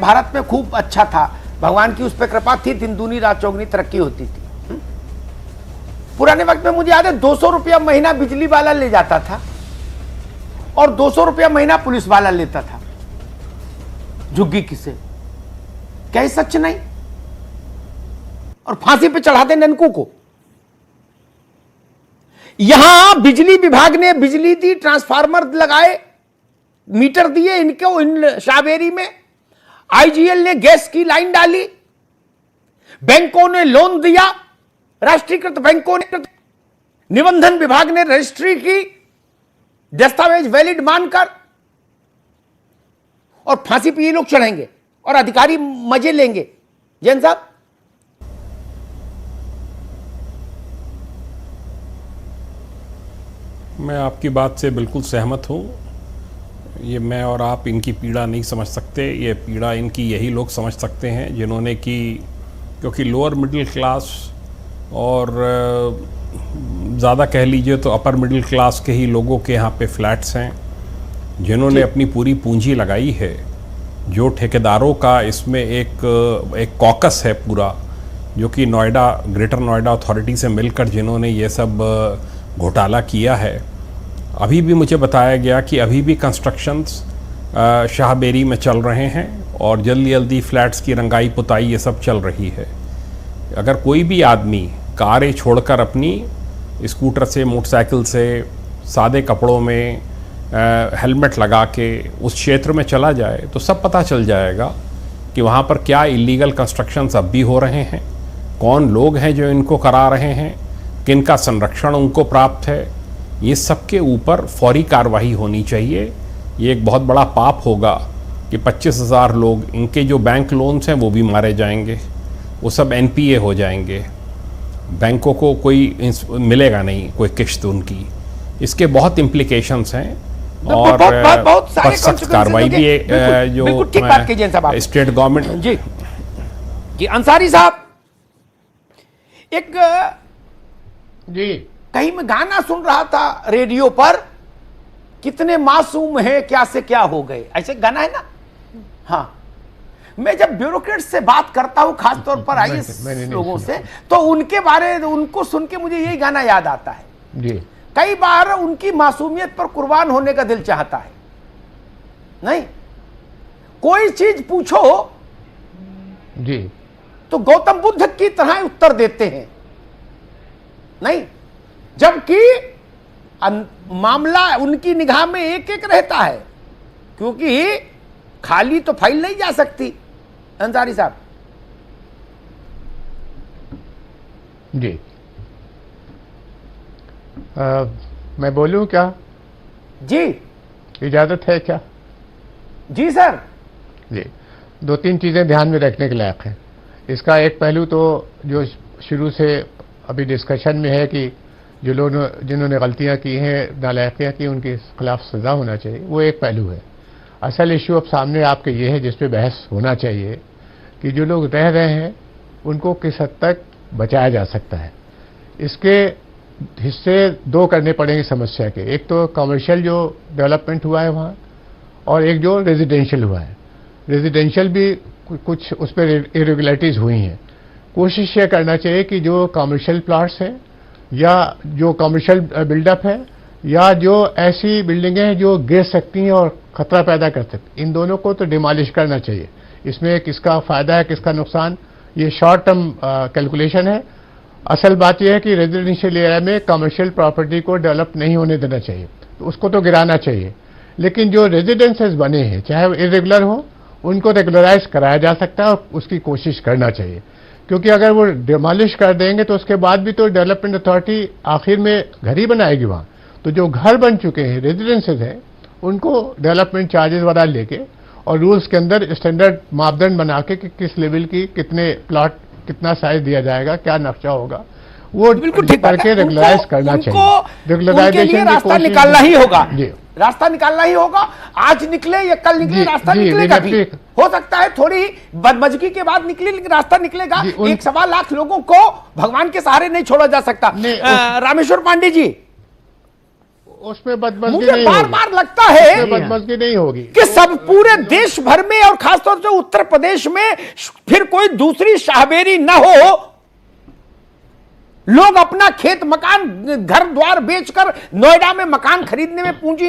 भारत में खूब अच्छा था, भगवान की उस पर कृपा थी, दिन दूनी रात चौगनी तरक्की होती थी। पुराने वक्त में मुझे याद है 200 रुपया महीना बिजली वाला ले जाता था और 200 रुपया महीना पुलिस वाला लेता था झुग्गी किसे। क्या ये सच नहीं? और फांसी पे चढ़ा दे ननकू को। यहां बिजली विभाग ने बिजली दी, ट्रांसफार्मर लगाए, मीटर दिए इनको, इन शाहबेरी में आईजीएल ने गैस की लाइन डाली, बैंकों ने लोन दिया, राष्ट्रीयकृत बैंकों ने, निबंधन विभाग ने रजिस्ट्री की, दस्तावेज वैलिड मानकर, और फांसी पे ये लोग चढ़ेंगे और अधिकारी मजे लेंगे। जैन साहब, मैं आपकी बात से बिल्कुल सहमत हूँ। ये मैं और आप इनकी पीड़ा नहीं समझ सकते, ये पीड़ा इनकी यही लोग समझ सकते हैं जिन्होंने क्योंकि लोअर मिडिल क्लास और ज़्यादा कह लीजिए तो अपर मिडिल क्लास के ही लोगों के यहाँ पे फ्लैट्स हैं, जिन्होंने अपनी पूरी पूंजी लगाई है। जो ठेकेदारों का इसमें एक कॉकस है पूरा, जो कि नोएडा, ग्रेटर नोएडा अथॉरिटी से मिलकर जिन्होंने ये सब घोटाला किया है। अभी भी मुझे बताया गया कि अभी भी कंस्ट्रक्शंस शाहबेरी में चल रहे हैं और जल्दी जल्दी फ्लैट्स की रंगाई पुताई ये सब चल रही है। अगर कोई भी आदमी कारें छोड़कर अपनी स्कूटर से, मोटरसाइकिल से, सादे कपड़ों में हेलमेट लगा के उस क्षेत्र में चला जाए तो सब पता चल जाएगा कि वहाँ पर क्या इलीगल कंस्ट्रक्शंस अब भी हो रहे हैं, कौन लोग हैं जो इनको करा रहे हैं, किनका संरक्षण उनको प्राप्त है। ये सब के ऊपर फौरी कार्रवाई होनी चाहिए। ये एक बहुत बड़ा पाप होगा कि 25,000 लोग, इनके जो बैंक लोन्स हैं वो भी मारे जाएंगे, वो सब एनपीए हो जाएंगे, बैंकों को कोई मिलेगा नहीं कोई किश्त उनकी। इसके बहुत इम्प्लीकेशंस हैं और बहुत सारे सख्त कार्रवाई भी जो स्टेट गवर्नमेंट। जी अंसारी साहब, एक जी कहीं मैं गाना सुन रहा था रेडियो पर, कितने मासूम हैं क्या से क्या हो गए, ऐसे गाना है ना। हाँ, मैं जब ब्यूरोक्रेट्स से बात करता हूं, खासतौर पर आईएएस लोगों से, तो उनको सुन के मुझे यही गाना याद आता है जी। कई बार उनकी मासूमियत पर कुर्बान होने का दिल चाहता है। नहीं, कोई चीज पूछो जी तो गौतम बुद्ध की तरह उत्तर देते हैं, नहीं, जबकि मामला उनकी निगाह में एक एक रहता है, क्योंकि खाली तो फाइल नहीं जा सकती। अंसारी साहब जी, मैं बोलूं क्या? जी इजाजत है क्या? जी सर। जी, दो तीन चीजें ध्यान में रखने के लायक है। इसका एक पहलू तो जो शुरू से अभी डिस्कशन में है कि जो लोग जिन्होंने गलतियां की हैं, नालायकियां की, उनके खिलाफ सजा होना चाहिए, वो एक पहलू है। असल इशू अब सामने आपके ये है जिस पे बहस होना चाहिए कि जो लोग रह रहे हैं उनको किस हद तक बचाया जा सकता है। इसके हिस्से दो करने पड़ेंगे समस्या के, एक तो कमर्शियल जो डेवलपमेंट हुआ है वहाँ, और एक जो रेजिडेंशियल हुआ है। रेजिडेंशियल भी कुछ उस पर इरेगुलरिटीज़ हुई हैं। कोशिश ये करना चाहिए कि जो कमर्शियल प्लॉट्स हैं या जो कमर्शियल बिल्डअप है या जो ऐसी बिल्डिंगें हैं जो गिर सकती हैं और खतरा पैदा कर सकती, इन दोनों को तो डिमॉलिश करना चाहिए। इसमें किसका फ़ायदा है किसका नुकसान, ये शॉर्ट टर्म कैलकुलेशन है। असल बात यह है कि रेजिडेंशियल एरिया में कमर्शियल प्रॉपर्टी को डेवलप नहीं होने देना चाहिए, तो उसको तो गिराना चाहिए। लेकिन जो रेजिडेंसेस बने हैं चाहे वो इरेगुलर हो, उनको रेगुलराइज कराया जा सकता है और उसकी कोशिश करना चाहिए। क्योंकि अगर वो डिमॉलिश कर देंगे तो उसके बाद भी तो डेवलपमेंट अथॉरिटी आखिर में घर ही बनाएगी वहाँ। तो जो घर बन चुके हैं, रेजिडेंसेस हैं, उनको डेवलपमेंट चार्जेस वगैरह लेके और रूल्स के अंदर स्टैंडर्ड मापदंड बना के कि किस लेवल की कितने प्लॉट, कितना साइज दिया जाएगा, क्या नक्शा होगा, वो बिल्कुल ठीक करके रेगुलराइज करना चाहिए। रेगुलराइजेशन रास्ता निकालना ही होगा, रास्ता निकालना ही होगा। आज निकले या कल निकले, रास्ता निकलेगा भी। हो सकता है थोड़ी बदमजगी के बाद निकले, लेकिन रास्ता निकलेगा। 1.25 लाख लोगों को भगवान के सहारे नहीं छोड़ा जा सकता। रामेश्वर पांडे जी, उसमें बदमज़गी मुझे नहीं बार होगी। बार लगता है उसमें बदमज़गी नहीं होगी। कि सब पूरे देश भर में और खासतौर से उत्तर प्रदेश में फिर कोई दूसरी शाहबेरी न हो, लोग अपना खेत मकान घर द्वार बेचकर नोएडा में मकान खरीदने में पूंजी